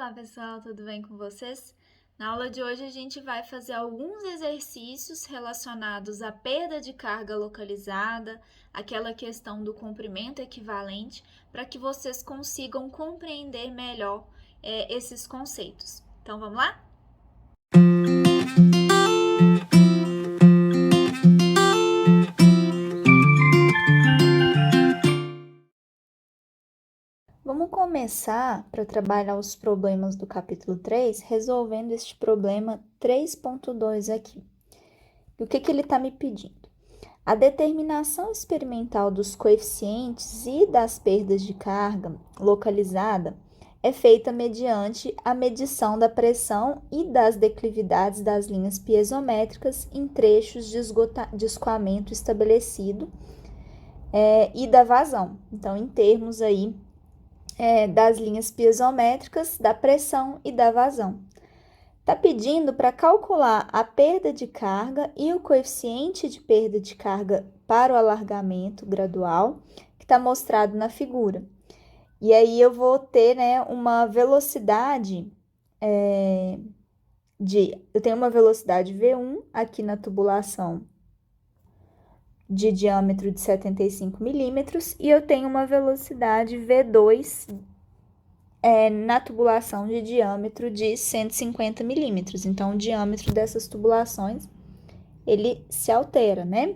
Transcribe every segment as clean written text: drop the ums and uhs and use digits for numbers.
Olá pessoal, tudo bem com vocês? Na aula de hoje a gente vai fazer alguns exercícios relacionados à perda de carga localizada, aquela questão do comprimento equivalente, para que vocês consigam compreender melhor esses conceitos. Então vamos lá? Vamos começar para trabalhar os problemas do capítulo 3, resolvendo este problema 3.2 aqui. E o que ele está me pedindo? A determinação experimental dos coeficientes e das perdas de carga localizada é feita mediante a medição da pressão e das declividades das linhas piezométricas em trechos de escoamento estabelecido e da vazão. Então, em termos aí das linhas piezométricas, da pressão e da vazão. Está pedindo para calcular a perda de carga e o coeficiente de perda de carga para o alargamento gradual, que está mostrado na figura. E aí eu vou ter, uma velocidade eu tenho uma velocidade V1 aqui na tubulação de diâmetro de 75 milímetros e eu tenho uma velocidade V2 na tubulação de diâmetro de 150 milímetros. Então, o diâmetro dessas tubulações, ele se altera, né?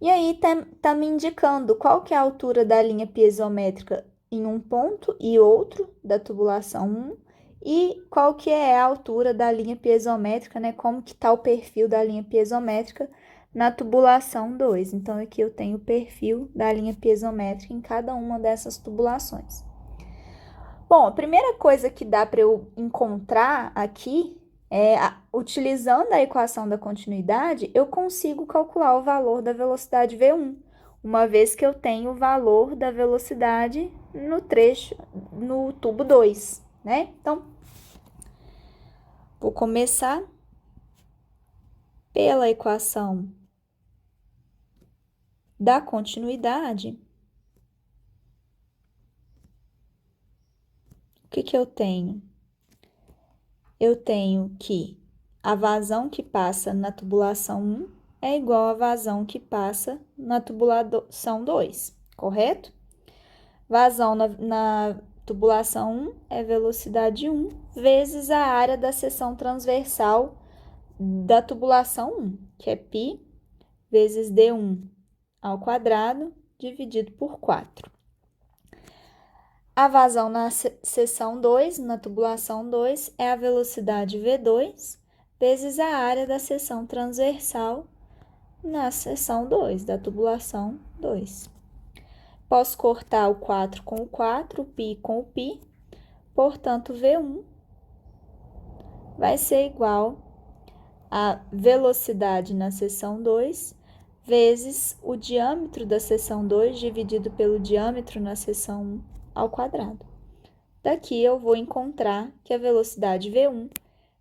E aí, tá me indicando qual que é a altura da linha piezométrica em um ponto e outro da tubulação 1, e qual que é a altura da linha piezométrica, né? Como que tá o perfil da linha piezométrica na tubulação 2. Então, aqui eu tenho o perfil da linha piezométrica em cada uma dessas tubulações. Bom, a primeira coisa que dá para eu encontrar aqui utilizando a equação da continuidade, eu consigo calcular o valor da velocidade V1, uma vez que eu tenho o valor da velocidade no tubo 2, né? Então, vou começar pela equação da continuidade. O que eu tenho? Eu tenho que a vazão que passa na tubulação 1 é igual à vazão que passa na tubulação 2, correto? Vazão na tubulação 1 é velocidade 1 vezes a área da seção transversal da tubulação 1, que é π vezes d1 ao quadrado dividido por 4. A vazão na seção 2, na tubulação 2, é a velocidade V2 vezes a área da seção transversal na seção 2, da tubulação 2. Posso cortar o 4 com o 4, o π com o π, portanto, V1 vai ser igual a velocidade na seção 2 vezes o diâmetro da seção 2 dividido pelo diâmetro na seção 1 ao quadrado. Daqui eu vou encontrar que a velocidade V1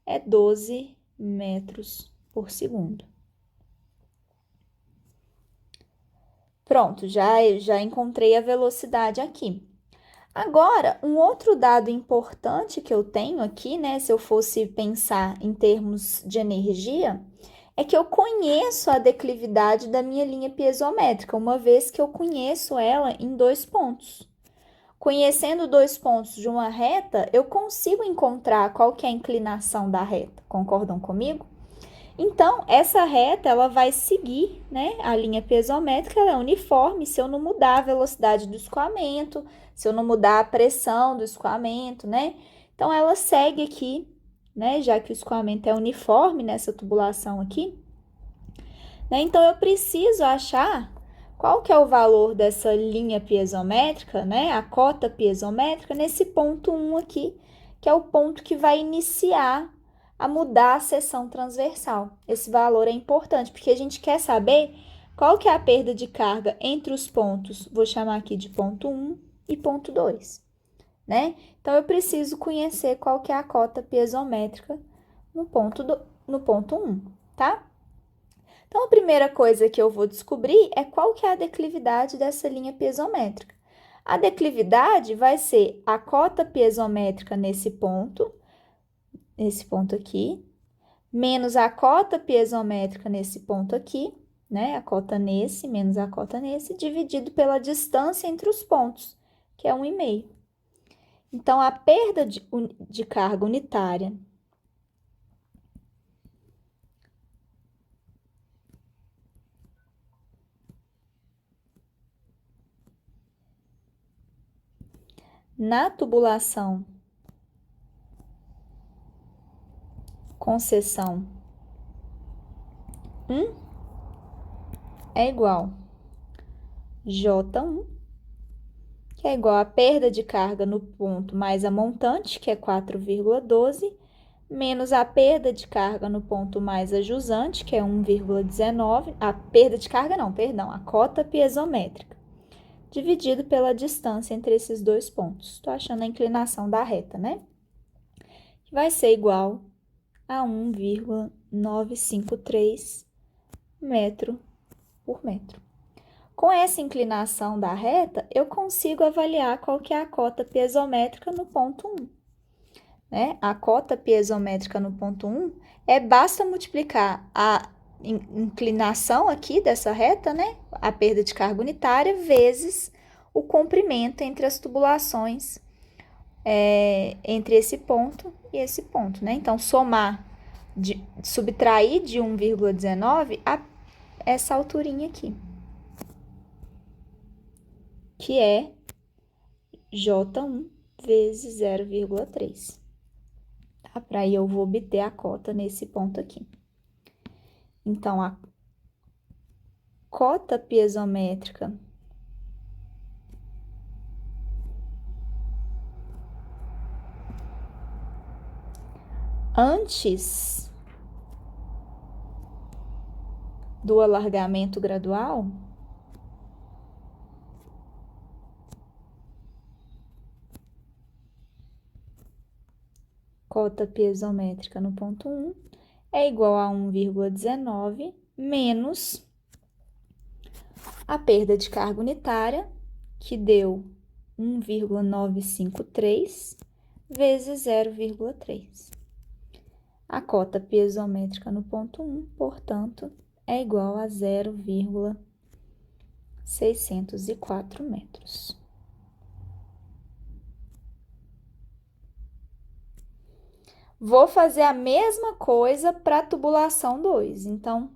é 12 metros por segundo. Pronto, já encontrei a velocidade aqui. Agora, um outro dado importante que eu tenho aqui, né, se eu fosse pensar em termos de energia, é que eu conheço a declividade da minha linha piezométrica, uma vez que eu conheço ela em 2 pontos. Conhecendo 2 pontos de uma reta, eu consigo encontrar qual que é a inclinação da reta. Concordam comigo? Então, essa reta, ela vai seguir, né? A linha piezométrica, ela é uniforme se eu não mudar a velocidade do escoamento, se eu não mudar a pressão do escoamento, né? Então, ela segue aqui, né? Já que o escoamento é uniforme nessa tubulação aqui, né? Então, eu preciso achar qual que é o valor dessa linha piezométrica, né? A cota piezométrica nesse ponto 1 aqui, que é o ponto que vai iniciar a mudar a seção transversal. Esse valor é importante, porque a gente quer saber qual que é a perda de carga entre os pontos, vou chamar aqui de ponto 1 e ponto 2, né? Então, eu preciso conhecer qual que é a cota piezométrica no ponto 1, tá? Então, a primeira coisa que eu vou descobrir é qual que é a declividade dessa linha piezométrica. A declividade vai ser a cota piezométrica nesse ponto aqui, menos a cota piezométrica nesse ponto aqui, né? A cota nesse, menos a cota nesse, dividido pela distância entre os pontos, que é 1,5. Então, a perda de carga unitária na tubulação com seção 1 é igual J1, que é igual a perda de carga no ponto mais a montante, que é 4,12, menos a perda de carga no ponto mais a jusante, que é 1,19. A perda de carga não, perdão, a cota piezométrica, dividido pela distância entre esses dois pontos. Estou achando a inclinação da reta, né? Vai ser igual a 1,953 metro por metro. Com essa inclinação da reta, eu consigo avaliar qual que é a cota piezométrica no ponto 1. Né? A cota piezométrica no ponto 1 basta multiplicar a inclinação aqui dessa reta, né? A perda de carga unitária, vezes o comprimento entre as tubulações, entre esse ponto e esse ponto, né? Então, subtrair de 1,19 essa alturinha aqui, que é J1 vezes 0,3. Tá? Para aí eu vou obter a cota nesse ponto aqui. Então, a cota piezométrica antes do alargamento gradual cota piezométrica no ponto 1 é igual a 1,19 menos a perda de carga unitária, que deu 1,953 vezes 0,3. A cota piezométrica no ponto 1, portanto, é igual a 0,604 metros. Vou fazer a mesma coisa para a tubulação 2. Então,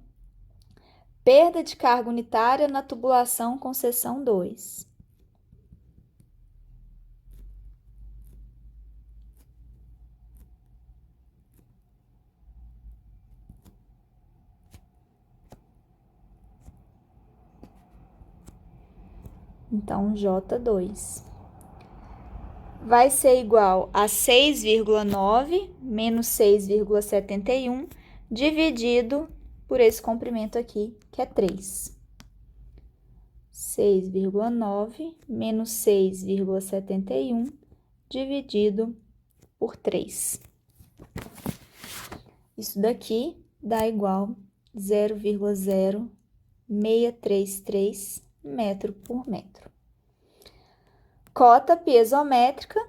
perda de carga unitária na tubulação com seção 2. Então, J2 vai ser igual a 6,9 menos 6,71 dividido por esse comprimento aqui, que é 3. 6,9 menos 6,71 dividido por 3. Isso daqui dá igual 0,0633 metro por metro. Cota piezométrica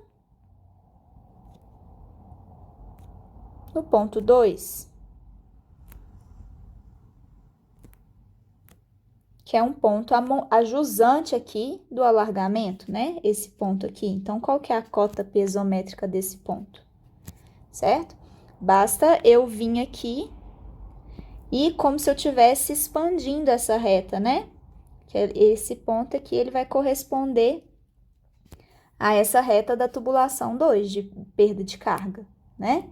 no ponto 2, que é um ponto ajusante aqui do alargamento, né? Esse ponto aqui. Então, qual que é a cota piezométrica desse ponto? Certo? Basta eu vir aqui e como se eu estivesse expandindo essa reta, né? Que esse ponto aqui, ele vai corresponder a essa reta da tubulação 2, de perda de carga, né?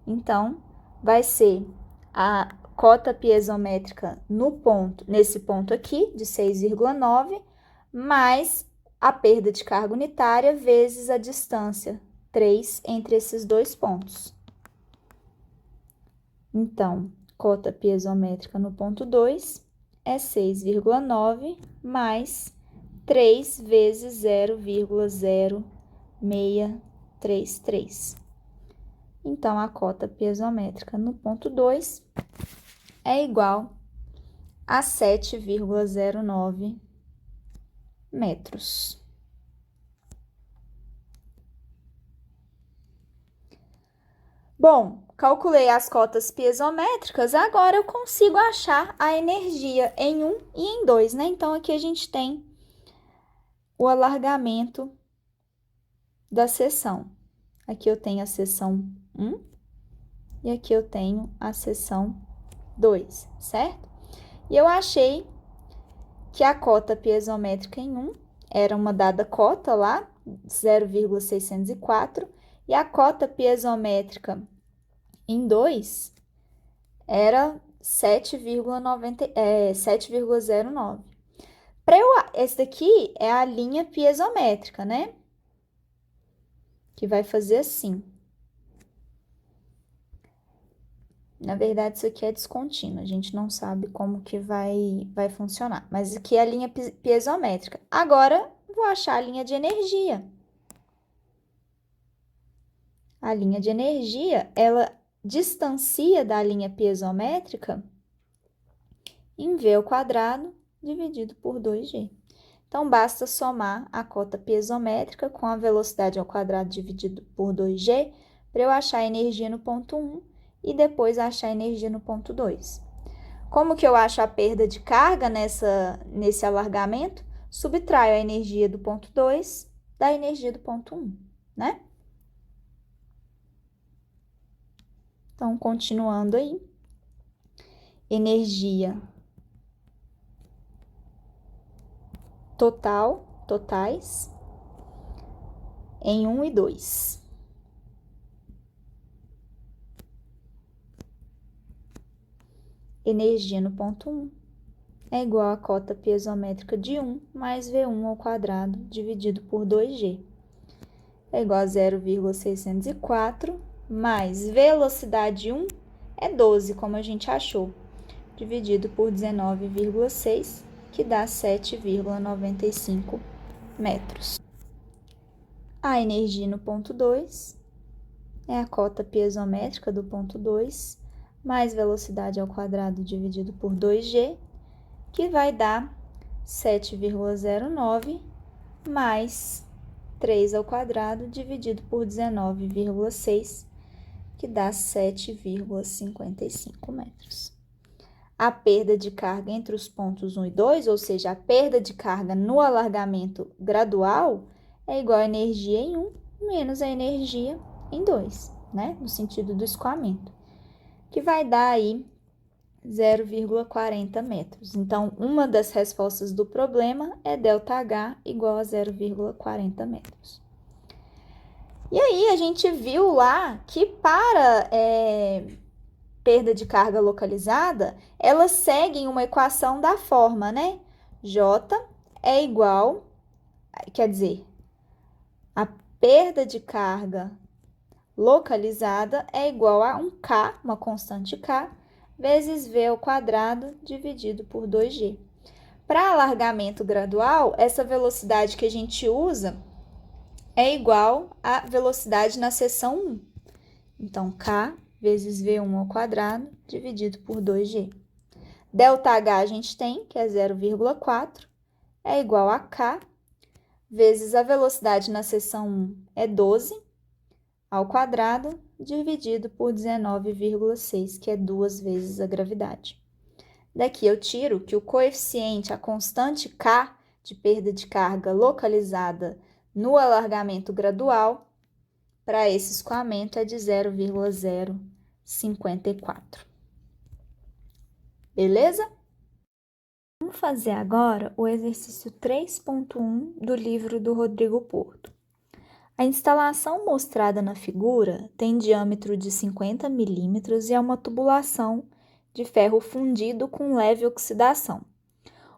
Então, vai ser a cota piezométrica nesse ponto aqui, de 6,9, mais a perda de carga unitária vezes a distância 3 entre esses dois pontos. Então, cota piezométrica no ponto 2 é 6,9 mais 3 vezes 0,0633. Então, a cota piezométrica no ponto 2 é igual a 7,09 metros. Bom, calculei as cotas piezométricas, agora eu consigo achar a energia em 1 e em 2, né? Então, aqui a gente tem o alargamento da seção. Aqui eu tenho a seção 1 e aqui eu tenho a seção 2, certo? E eu achei que a cota piezométrica em 1 era uma dada cota lá, 0,604, e a cota piezométrica em 2 era 7,09. Esse daqui é a linha piezométrica, né? Que vai fazer assim. Na verdade, isso aqui é descontínuo, a gente não sabe como que vai funcionar. Mas aqui é a linha piezométrica. Agora, vou achar a linha de energia. A linha de energia, ela distancia da linha piezométrica em V ao quadrado dividido por 2G. Então, basta somar a cota piezométrica com a velocidade ao quadrado dividido por 2G para eu achar a energia no ponto 1 e depois achar a energia no ponto 2. Como que eu acho a perda de carga nesse alargamento? Subtraio a energia do ponto 2 da energia do ponto 1, né? Então, continuando aí. Energia totais, em 1 e 2. Energia no ponto 1 é igual à cota piezométrica de 1 mais V1 ao quadrado dividido por 2G. É igual a 0,604 mais velocidade 1 é 12, como a gente achou, dividido por 19,6, que dá 7,95 metros. A energia no ponto 2 é a cota piezométrica do ponto 2 mais velocidade ao quadrado dividido por 2G, que vai dar 7,09 mais 3 ao quadrado dividido por 19,6, que dá 7,55 metros. A perda de carga entre os pontos 1 e 2, ou seja, a perda de carga no alargamento gradual, é igual a energia em 1 menos a energia em 2, né? No sentido do escoamento, que vai dar aí 0,40 metros. Então, uma das respostas do problema é ΔH igual a 0,40 metros. E aí, a gente viu lá que para perda de carga localizada, elas seguem uma equação da forma, né? J é igual, quer dizer, a perda de carga localizada é igual a um K, uma constante K, vezes V ao quadrado dividido por 2G. Para alargamento gradual, essa velocidade que a gente usa é igual à velocidade na seção 1. Então, K vezes V1 ao quadrado dividido por 2G. ΔH a gente tem, que é 0,4, é igual a K vezes a velocidade na seção 1 é 12 ao quadrado dividido por 19,6, que é 2 vezes a gravidade. Daqui eu tiro que o coeficiente, a constante K de perda de carga localizada no alargamento gradual, para esse escoamento é de 0,054. Beleza? Vamos fazer agora o exercício 3.1 do livro do Rodrigo Porto. A instalação mostrada na figura tem diâmetro de 50 milímetros e é uma tubulação de ferro fundido com leve oxidação.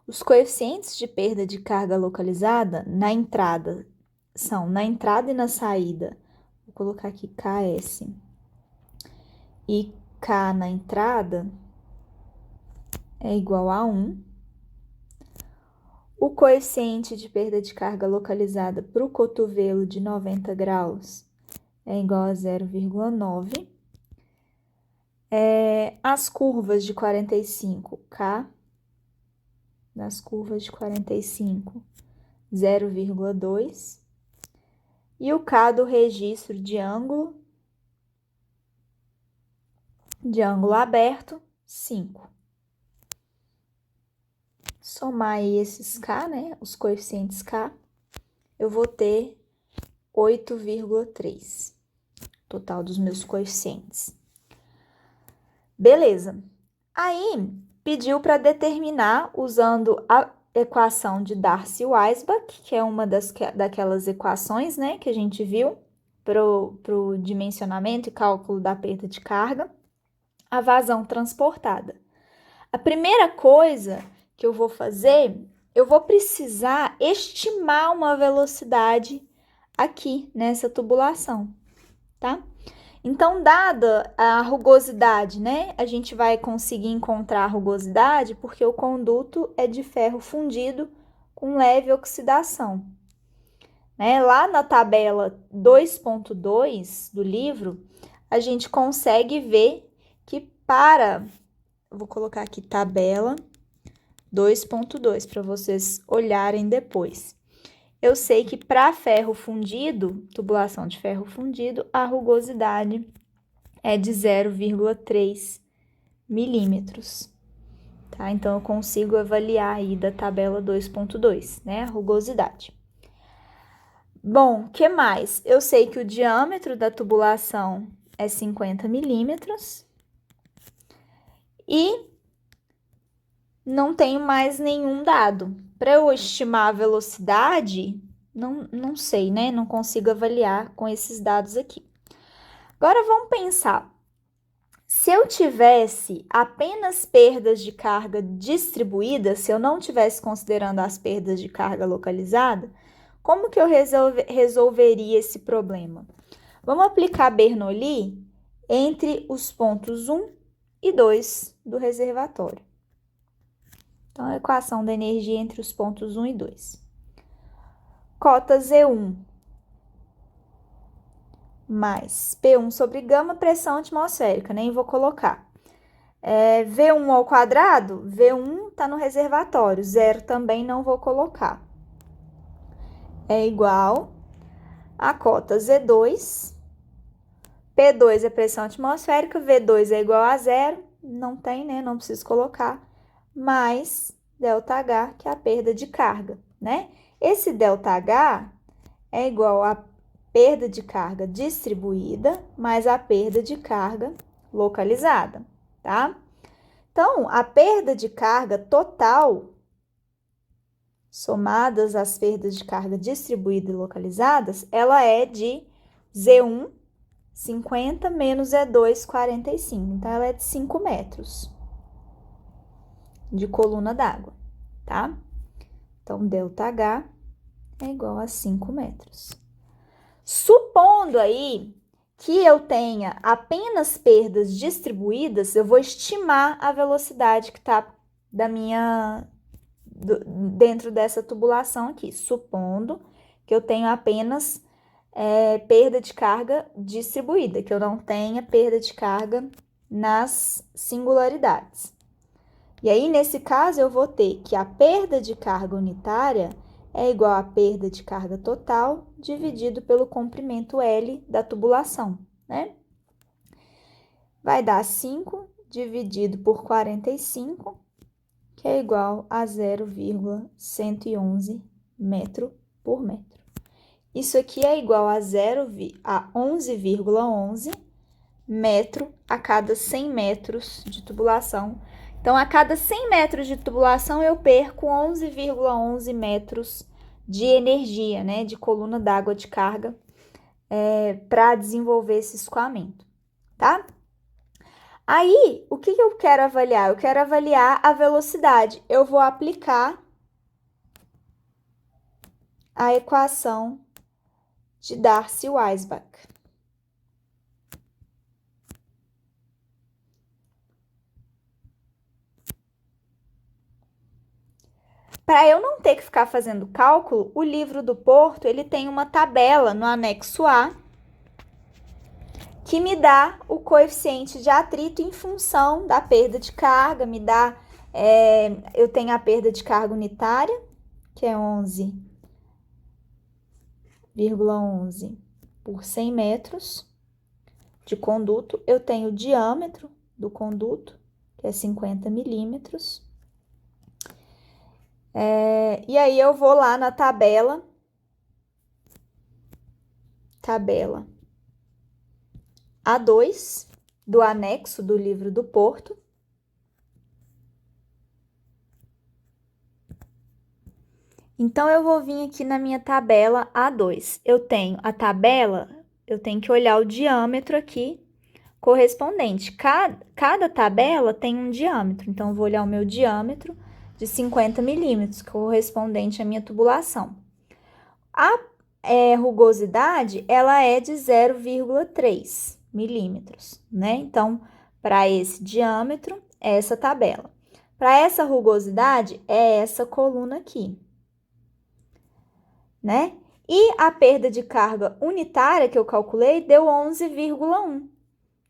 Os coeficientes de perda de carga localizada na entrada são na entrada e na saída. Vou colocar aqui KS. E K na entrada é igual a 1. O coeficiente de perda de carga localizada para o cotovelo de 90 graus é igual a 0,9. As curvas de 45, K das curvas de 45, 0,2. E o K do registro de ângulo de ângulo aberto, 5. Somar aí esses K, né? Os coeficientes K, eu vou ter 8,3. Total dos meus coeficientes. Beleza. Aí, pediu para determinar, usando a equação de Darcy-Weisbach, que é uma daquelas equações, né, que a gente viu pro dimensionamento e cálculo da perda de carga, a vazão transportada. A primeira coisa que eu vou fazer, eu vou precisar estimar uma velocidade aqui nessa tubulação, tá? Então, dada a rugosidade, né? A gente vai conseguir encontrar a rugosidade porque o conduto é de ferro fundido com leve oxidação. Né? Lá na tabela 2.2 do livro, a gente consegue ver que vou colocar aqui tabela 2.2 para vocês olharem depois. Eu sei que para ferro fundido, tubulação de ferro fundido, a rugosidade é de 0,3 milímetros, tá? Então, eu consigo avaliar aí da tabela 2.2, né, a rugosidade. Bom, que mais? Eu sei que o diâmetro da tubulação é 50 milímetros e não tenho mais nenhum dado. Para eu estimar a velocidade, não sei, né? Não consigo avaliar com esses dados aqui. Agora vamos pensar. Se eu tivesse apenas perdas de carga distribuídas, se eu não tivesse considerando as perdas de carga localizada, como que eu resolveria esse problema? Vamos aplicar Bernoulli entre os pontos 1 e 2 do reservatório. Então, a equação da energia entre os pontos 1 e 2. Cota Z1 mais P1 sobre gama, pressão atmosférica, nem vou colocar. V1 ao quadrado, V1 está no reservatório, 0 também não vou colocar. É igual a cota Z2, P2 é pressão atmosférica, V2 é igual a 0, não tem, né? Não preciso colocar, mais ΔH, que é a perda de carga, né? Esse ΔH é igual a perda de carga distribuída mais a perda de carga localizada, tá? Então, a perda de carga total, somadas as perdas de carga distribuída e localizadas, ela é de Z1, 50, menos E2, 45. Então, ela é de 5 metros de coluna d'água, tá? Então, ΔH é igual a 5 metros. Supondo aí que eu tenha apenas perdas distribuídas, eu vou estimar a velocidade que está dentro dessa tubulação aqui, supondo que eu tenho apenas perda de carga distribuída, que eu não tenha perda de carga nas singularidades. E aí, nesse caso, eu vou ter que a perda de carga unitária é igual à perda de carga total dividido pelo comprimento L da tubulação, né? Vai dar 5 dividido por 45, que é igual a 0,111 metro por metro. Isso aqui é igual a 11,11 metro a cada 100 metros de tubulação. Então, a cada 100 metros de tubulação, eu perco 11,11 metros de energia, né, de coluna d'água de carga, para desenvolver esse escoamento, tá? Aí, o que eu quero avaliar? Eu quero avaliar a velocidade. Eu vou aplicar a equação de Darcy-Weisbach. Para eu não ter que ficar fazendo cálculo, o livro do Porto, ele tem uma tabela no anexo A que me dá o coeficiente de atrito em função da perda de carga, eu tenho a perda de carga unitária, que é 11,11 por 100 metros de conduto, eu tenho o diâmetro, do conduto, que é 50 milímetros. E aí, eu vou lá na tabela A2 do anexo do livro do Porto. Então, eu vou vir aqui na minha tabela A2. Eu tenho a tabela, eu tenho que olhar o diâmetro aqui correspondente. Cada tabela tem um diâmetro. Então, eu vou olhar o meu diâmetro de 50 milímetros, correspondente à minha tubulação. A rugosidade, ela é de 0,3 milímetros, né? Então, para esse diâmetro, é essa tabela. Para essa rugosidade, é essa coluna aqui, né? E a perda de carga unitária que eu calculei deu 11,1.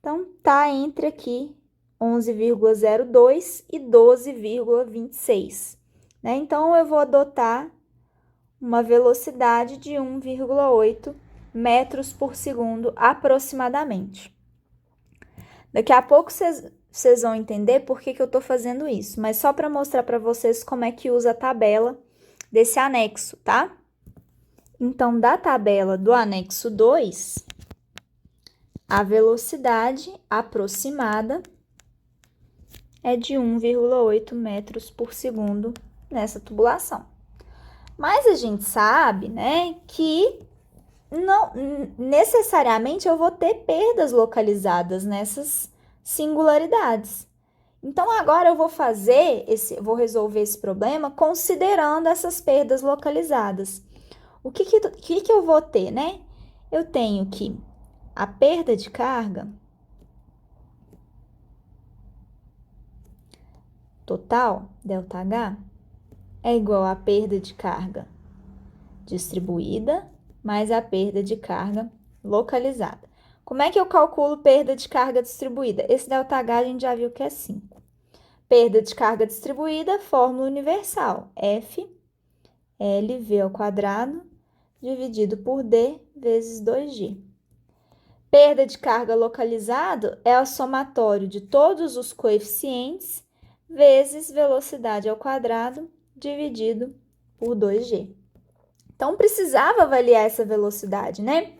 Então, tá entre aqui 11,02 e 12,26, né? Então, eu vou adotar uma velocidade de 1,8 metros por segundo aproximadamente. Daqui a pouco vocês vão entender por que eu estou fazendo isso, mas só para mostrar para vocês como é que usa a tabela desse anexo, tá? Então, da tabela do anexo 2, a velocidade aproximada é de 1,8 metros por segundo nessa tubulação. Mas a gente sabe, né, que não necessariamente eu vou ter perdas localizadas nessas singularidades. Então, agora eu vou vou resolver esse problema considerando essas perdas localizadas. O que eu vou ter, né? Eu tenho que a perda de carga total, ΔH, é igual à perda de carga distribuída mais a perda de carga localizada. Como é que eu calculo perda de carga distribuída? Esse ΔH a gente já viu que é 5. Perda de carga distribuída, fórmula universal, F LV ao quadrado dividido por D vezes 2G. Perda de carga localizado é o somatório de todos os coeficientes vezes velocidade ao quadrado dividido por 2G. Então, precisava avaliar essa velocidade, né?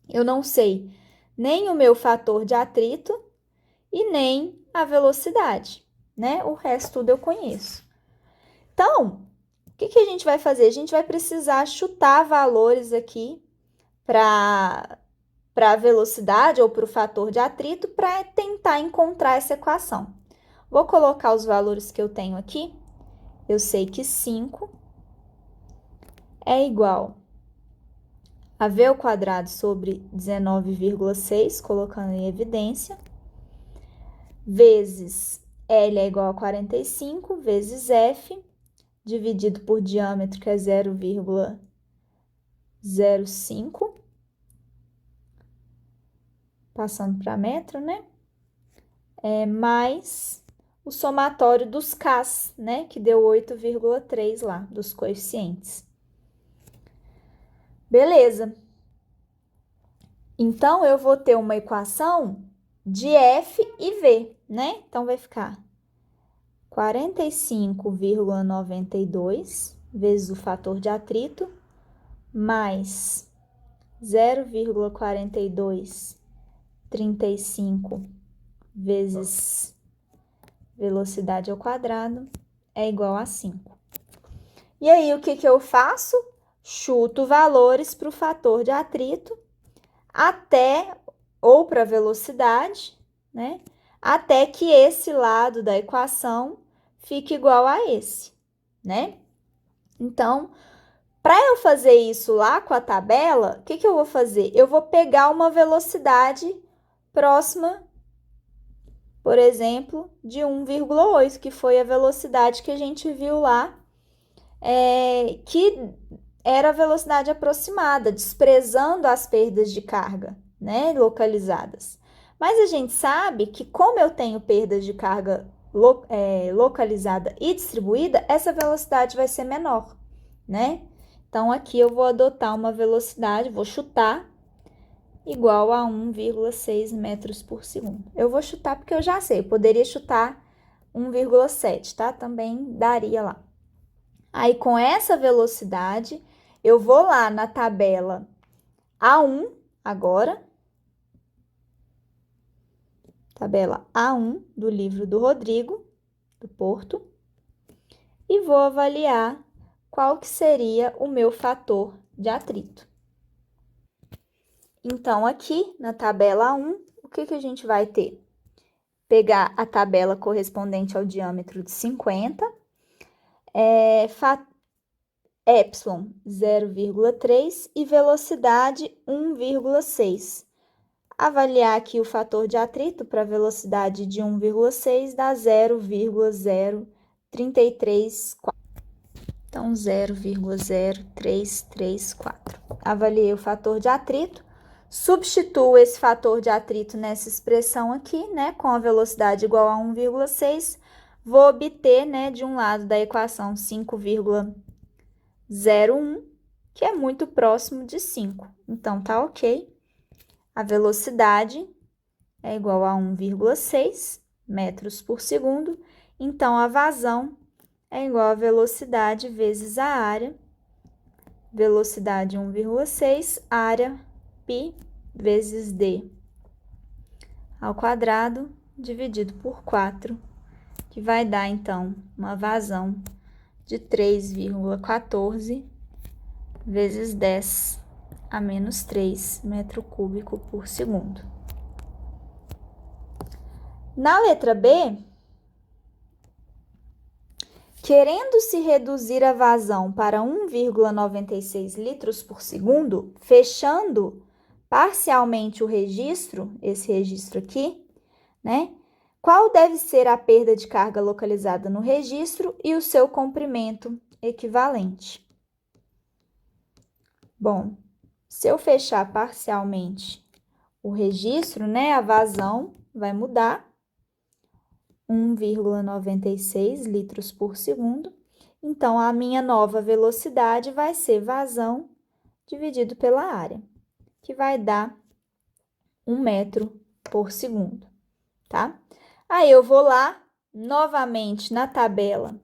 Eu não sei nem o meu fator de atrito e nem a velocidade, né? O resto tudo eu conheço. Então, o que a gente vai fazer? A gente vai precisar chutar valores aqui para a velocidade ou para o fator de atrito para tentar encontrar essa equação. Vou colocar os valores que eu tenho aqui. Eu sei que 5 é igual a V ao quadrado sobre 19,6, colocando em evidência, vezes L é igual a 45, vezes F, dividido por diâmetro, que é 0,05, passando para metro, né? Mais o somatório dos Ks, né? Que deu 8,3 lá, dos coeficientes. Beleza. Então, eu vou ter uma equação de F e V, né? Então, vai ficar 45,92 vezes o fator de atrito, mais 0,4235 vezes velocidade ao quadrado é igual a 5. E aí, o que eu faço? Chuto valores para o fator de atrito ou para a velocidade, né? Até que esse lado da equação fique igual a esse, né? Então, para eu fazer isso lá com a tabela, o que eu vou fazer? Eu vou pegar uma velocidade próxima, por exemplo, de 1,8, que foi a velocidade que a gente viu lá, que era a velocidade aproximada, desprezando as perdas de carga, né, localizadas. Mas a gente sabe que, como eu tenho perdas de carga localizada e distribuída, essa velocidade vai ser menor, né? Então, aqui eu vou adotar uma velocidade, vou chutar igual a 1,6 metros por segundo. Eu vou chutar porque eu já sei, eu poderia chutar 1,7, tá? Também daria lá. Aí, com essa velocidade, eu vou lá na tabela A1 agora. Tabela A1 do livro do Rodrigo, do Porto. E vou avaliar qual que seria o meu fator de atrito. Então, aqui na tabela 1, o que que a gente vai ter? Pegar a tabela correspondente ao diâmetro de 50, epsilon 0,3 e velocidade 1,6. Avaliar aqui o fator de atrito para a velocidade de 1,6 dá 0,0334. Então, 0,0334. Avaliei o fator de atrito. Substituo esse fator de atrito nessa expressão aqui, né? Com a velocidade igual a 1,6. Vou obter, né, de um lado da equação 5,01, que é muito próximo de 5. Então, tá ok. A velocidade é igual a 1,6 metros por segundo. Então, a vazão é igual a velocidade vezes a área. Velocidade 1,6, área π vezes d ao quadrado, dividido por 4, que vai dar, então, uma vazão de 3,14 vezes 10 a menos 3 metro cúbico por segundo. Na letra B, querendo-se reduzir a vazão para 1,96 litros por segundo, fechando parcialmente o registro, esse registro aqui, né? Qual deve ser a perda de carga localizada no registro e o seu comprimento equivalente? Bom, se eu fechar parcialmente o registro, né, a vazão vai mudar, 1,96 litros por segundo. Então, a minha nova velocidade vai ser vazão dividido pela área, que vai dar 1 metro por segundo, tá? Aí, eu vou lá, novamente, na tabela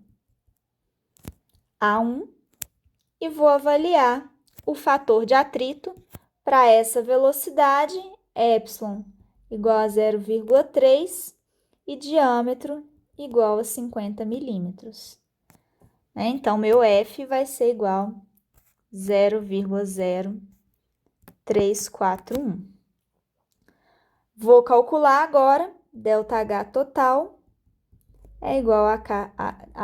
A1 e vou avaliar o fator de atrito para essa velocidade, epsilon igual a 0,3 e diâmetro igual a 50 milímetros. Então, meu F vai ser igual a 0,0341. Vou calcular agora, ΔH total é igual a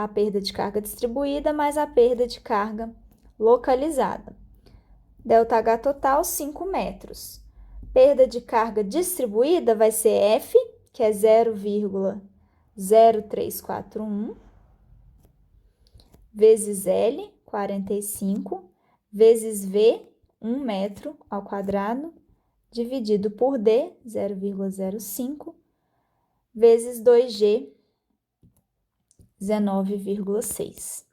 perda de carga distribuída mais a perda de carga localizada. ΔH total, 5 metros. Perda de carga distribuída vai ser F, que é 0,0341, vezes L, 45, vezes V, 1 metro ao quadrado, dividido por D, 0,05, vezes 2G, 19,6.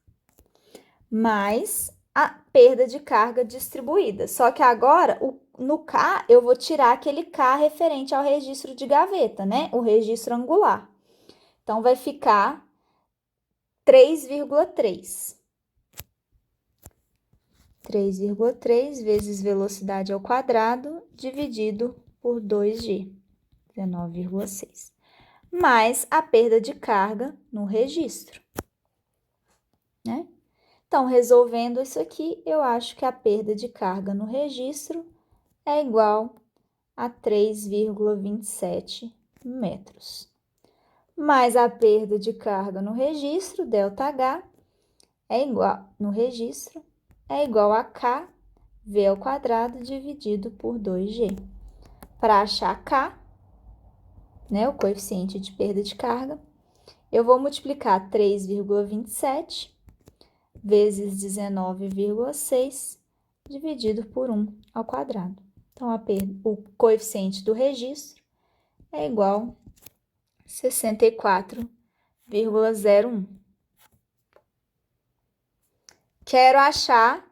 Mais a perda de carga distribuída. Só que agora, no K, eu vou tirar aquele K referente ao registro de gaveta, né? O registro angular. Então, vai ficar 3,3. 3,3 vezes velocidade ao quadrado, dividido por 2G, 19,6. Mais a perda de carga no registro, né? Então, resolvendo isso aqui, eu acho que a perda de carga no registro é igual a 3,27 metros. Mais a perda de carga no registro, ΔH, é igual, no registro, é igual a K, V ao quadrado, dividido por 2G. Para achar K, né, o coeficiente de perda de carga, eu vou multiplicar 3,27 vezes 19,6 dividido por 1 ao quadrado. Então, o coeficiente do registro é igual a 64,01. Quero achar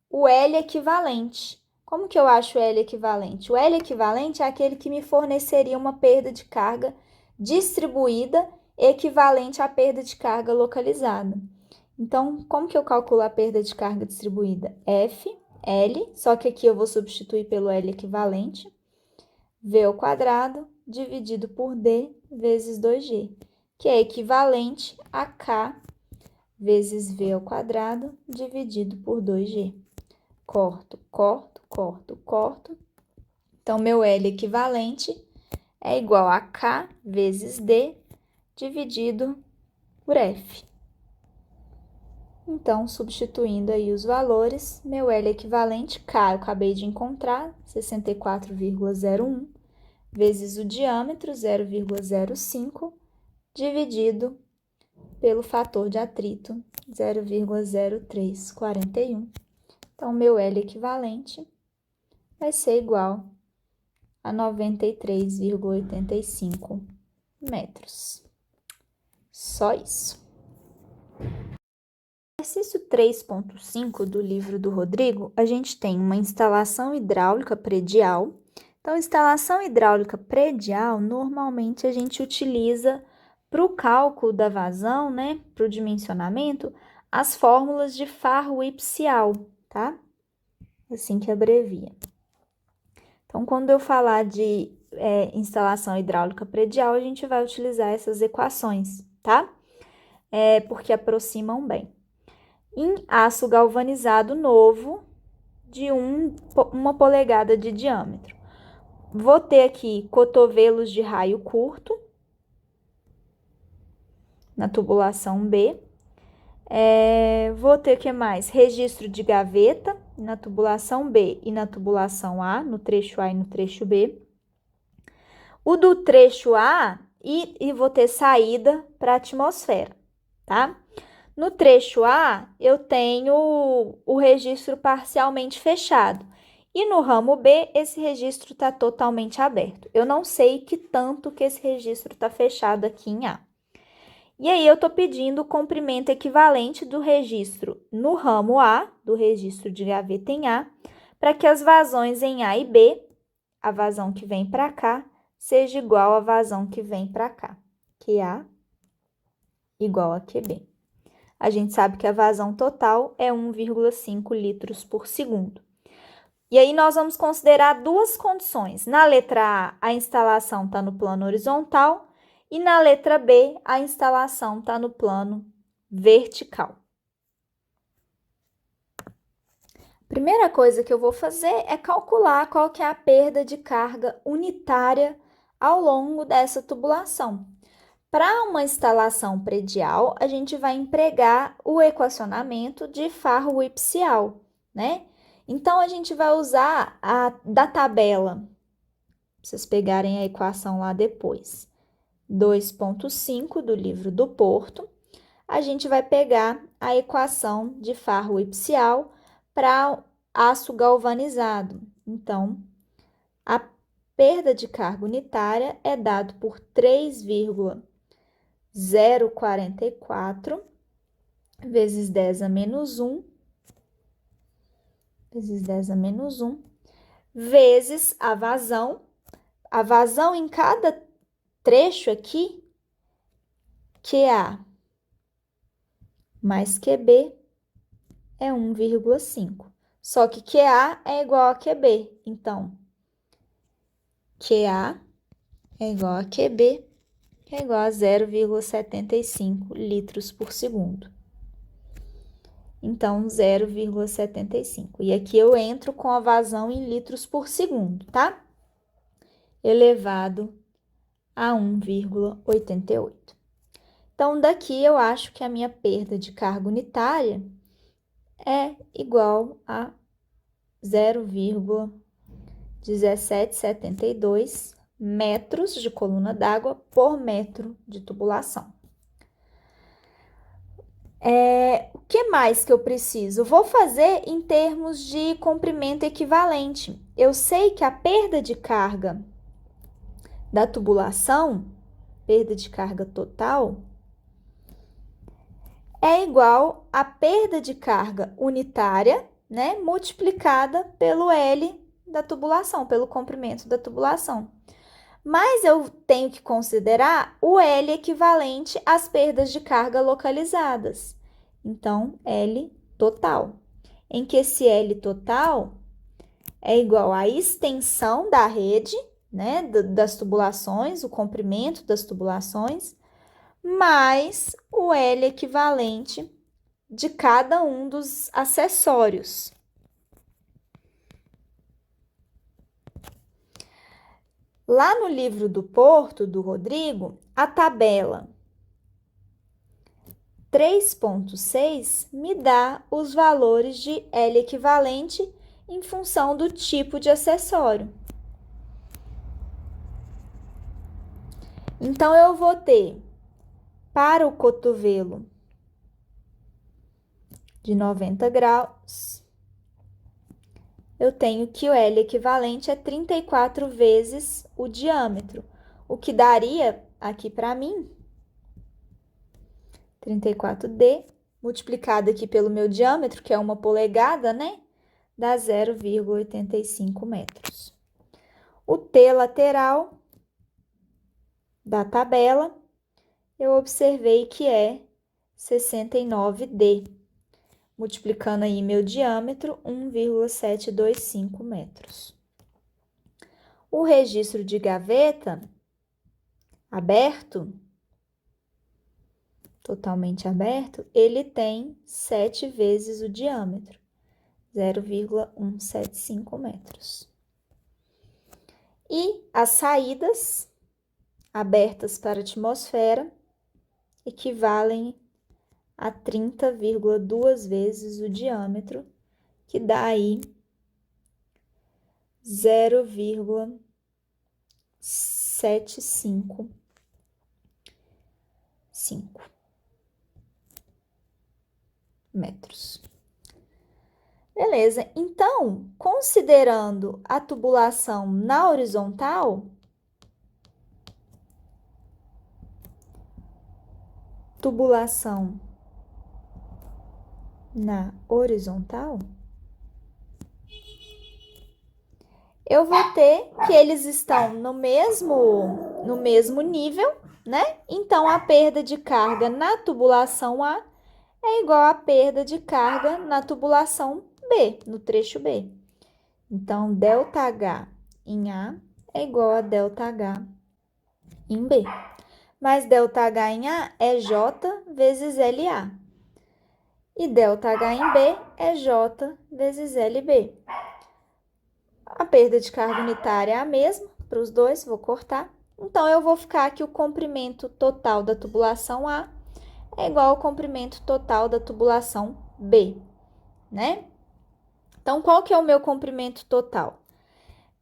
o L equivalente. Como que eu acho o L equivalente? O L equivalente é aquele que me forneceria uma perda de carga distribuída equivalente à perda de carga localizada. Então, como que eu calculo a perda de carga distribuída? F, L, só que aqui eu vou substituir pelo L equivalente, V ao quadrado dividido por D vezes 2G, que é equivalente a K vezes V ao quadrado dividido por 2G. Corto, corto, corto, corto. Então, meu L equivalente é igual a K vezes D dividido por F. Então, substituindo aí os valores, meu L equivalente, K eu acabei de encontrar, 64,01, vezes o diâmetro, 0,05, dividido pelo fator de atrito, 0,0341. Então, meu L equivalente vai ser igual a 93,85 metros. Só isso. Exercício 3.5 do livro do Rodrigo, a gente tem uma instalação hidráulica predial. Então, instalação hidráulica predial, normalmente a gente utiliza para o cálculo da vazão, né, para o dimensionamento, as fórmulas de Farr-Whipsial, tá? Assim que abrevia. Então, quando eu falar de instalação hidráulica predial, a gente vai utilizar essas equações, tá? Porque aproximam bem. Em aço galvanizado novo, de 1 polegada de diâmetro. Vou ter aqui cotovelos de raio curto, na tubulação B. Vou ter o que mais? Registro de gaveta, na tubulação B e na tubulação A, no trecho A e no trecho B. O do trecho A, e vou ter saída para a atmosfera, tá? No trecho A, eu tenho o registro parcialmente fechado. E no ramo B, esse registro está totalmente aberto. Eu não sei que tanto que esse registro está fechado aqui em A. E aí, eu estou pedindo o comprimento equivalente do registro no ramo A, do registro de gaveta em A, para que as vazões em A e B, a vazão que vem para cá, seja igual à vazão que vem para cá. QA igual a QB. A gente sabe que a vazão total é 1,5 litros por segundo. E aí, nós vamos considerar duas condições. Na letra A, a instalação está no plano horizontal e na letra B, a instalação está no plano vertical. Primeira coisa que eu vou fazer é calcular qual que é a perda de carga unitária ao longo dessa tubulação. Para uma instalação predial, a gente vai empregar o equacionamento de Farr-Whipsial, né? Então, a gente vai usar da tabela, pra vocês pegarem a equação lá depois, 2.5 do livro do Porto, a gente vai pegar a equação de Farr-Whipsial para aço galvanizado. Então, a perda de carga unitária é dado por 3,044 vezes 10 a menos 1, vezes a vazão. A vazão em cada trecho aqui, QA mais QB é 1,5. Só que QA é igual a QB. Então, QA é igual a QB, que é igual a 0,75 litros por segundo. Então, 0,75. E aqui eu entro com a vazão em litros por segundo, tá? Elevado a 1,88. Então, daqui eu acho que a minha perda de carga unitária é igual a 0,1772 metros de coluna d'água por metro de tubulação. O que mais que eu preciso? Vou fazer em termos de comprimento equivalente. Eu sei que a perda de carga da tubulação, perda de carga total, é igual à perda de carga unitária, né, multiplicada pelo L da tubulação, pelo comprimento da tubulação. Mas eu tenho que considerar o L equivalente às perdas de carga localizadas. Então, L total. Em que esse L total é igual à extensão da rede, né, das tubulações, o comprimento das tubulações, mais o L equivalente de cada um dos acessórios. Lá no livro do Porto, do Rodrigo, a tabela 3.6 me dá os valores de L equivalente em função do tipo de acessório. Então, eu vou ter, para o cotovelo de 90 graus, eu tenho que o L equivalente é 34 vezes o diâmetro, o que daria aqui para mim 34D, multiplicado aqui pelo meu diâmetro, que é 1 polegada, né? Dá 0,85 metros. O T lateral da tabela, eu observei que é 69D, multiplicando aí meu diâmetro, 1,725 metros. O registro de gaveta aberto, totalmente aberto, ele tem 7 vezes o diâmetro, 0,175 metros. E as saídas abertas para a atmosfera equivalem a 30,2 vezes o diâmetro, que dá aí 0,755 metros. Beleza, então, considerando a tubulação na horizontal, tubulação na horizontal, eu vou ter que eles estão no mesmo nível, né? Então, a perda de carga na tubulação A é igual à perda de carga na tubulação B, no trecho B. Então, ΔH em A é igual a ΔH em B. Mas ΔH em A é J vezes LA. E ΔH em B é J vezes LB. A perda de carga unitária é a mesma para os dois, vou cortar. Então, eu vou ficar que o comprimento total da tubulação A é igual ao comprimento total da tubulação B, né? Então, qual que é o meu comprimento total?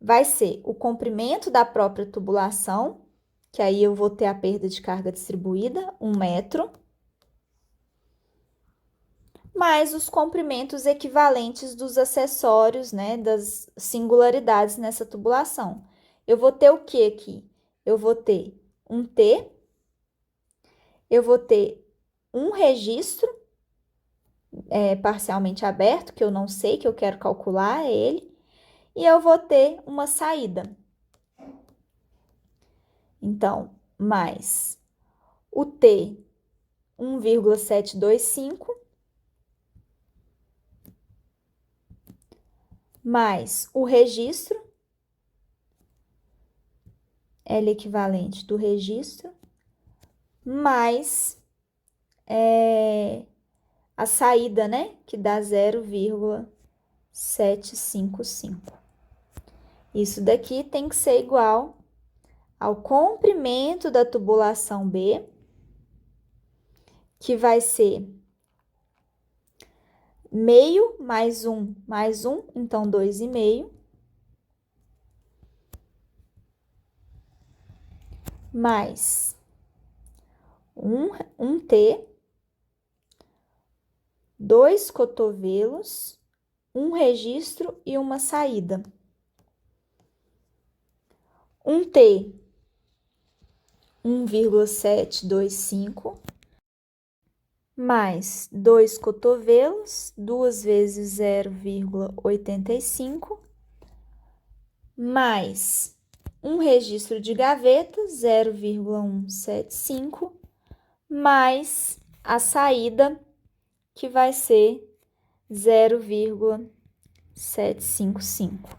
Vai ser o comprimento da própria tubulação, que aí eu vou ter a perda de carga distribuída, 1 metro, mais os comprimentos equivalentes dos acessórios, né, das singularidades nessa tubulação. Eu vou ter o que aqui? Eu vou ter um T, eu vou ter um registro parcialmente aberto, que eu não sei, que eu quero calcular ele, e eu vou ter uma saída. Então, mais o T 1,725, mais o registro, L equivalente do registro, mais a saída, né? Que dá 0,755. Isso daqui tem que ser igual ao comprimento da tubulação B, que vai ser meio mais 1, então 2,5, mais um T, 2 cotovelos, um registro e uma saída. Um T, 1,725, mais 2 cotovelos, 2 vezes 0,85, mais um registro de gaveta, 0,175, mais a saída, que vai ser 0,755.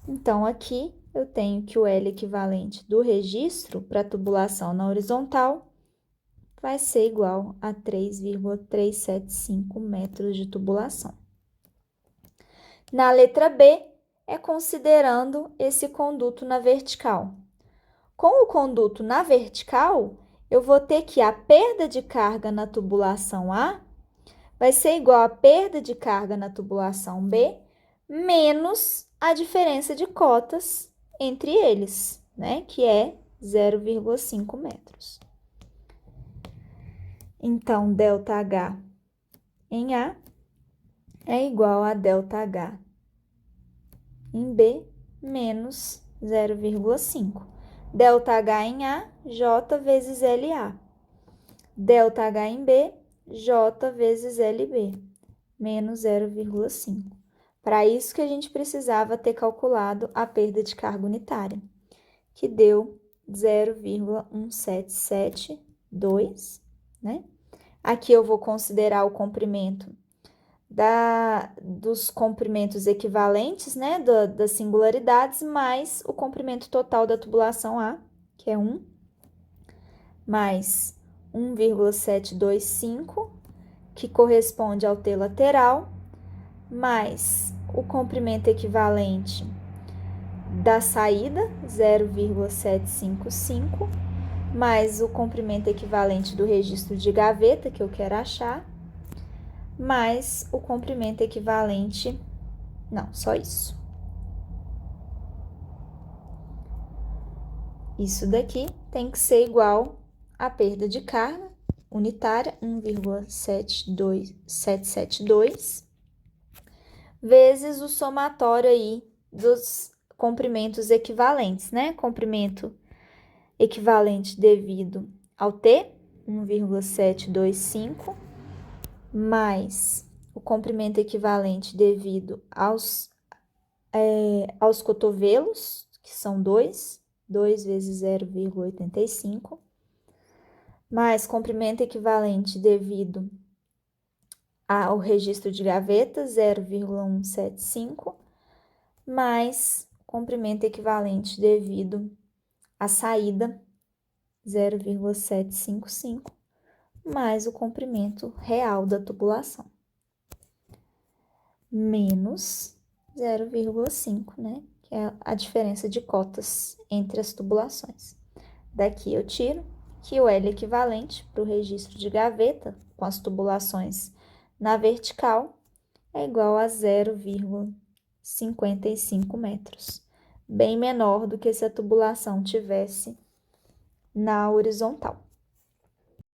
Então, aqui eu tenho que o L equivalente do registro para tubulação na horizontal vai ser igual a 3,375 metros de tubulação. Na letra B, é considerando esse conduto na vertical. Com o conduto na vertical, eu vou ter que a perda de carga na tubulação A vai ser igual a perda de carga na tubulação B, menos a diferença de cotas entre eles, né? Que é 0,5 metros. Então, ΔH em A é igual a ΔH em B menos 0,5. ΔH em A, J vezes LA. ΔH em B, J vezes LB, menos 0,5. Para isso que a gente precisava ter calculado a perda de carga unitária, que deu 0,1772, né? Aqui eu vou considerar o comprimento dos comprimentos equivalentes, né, das singularidades, mais o comprimento total da tubulação A, que é 1, mais 1,725, que corresponde ao T lateral, mais o comprimento equivalente da saída, 0,755, mais o comprimento equivalente do registro de gaveta, que eu quero achar, mais o comprimento equivalente... Não, só isso. Isso daqui tem que ser igual à perda de carga unitária, 1,772, vezes o somatório aí dos comprimentos equivalentes, né? Comprimento equivalente devido ao T, 1,725, mais o comprimento equivalente devido aos cotovelos, que são 2 vezes 0,85, mais comprimento equivalente devido ao registro de gaveta, 0,175, mais comprimento equivalente devido à saída, 0,755, mais o comprimento real da tubulação, menos 0,5, né? Que é a diferença de cotas entre as tubulações. Daqui eu tiro que o L equivalente para o registro de gaveta com as tubulações na vertical é igual a 0,55 metros, bem menor do que se a tubulação tivesse na horizontal.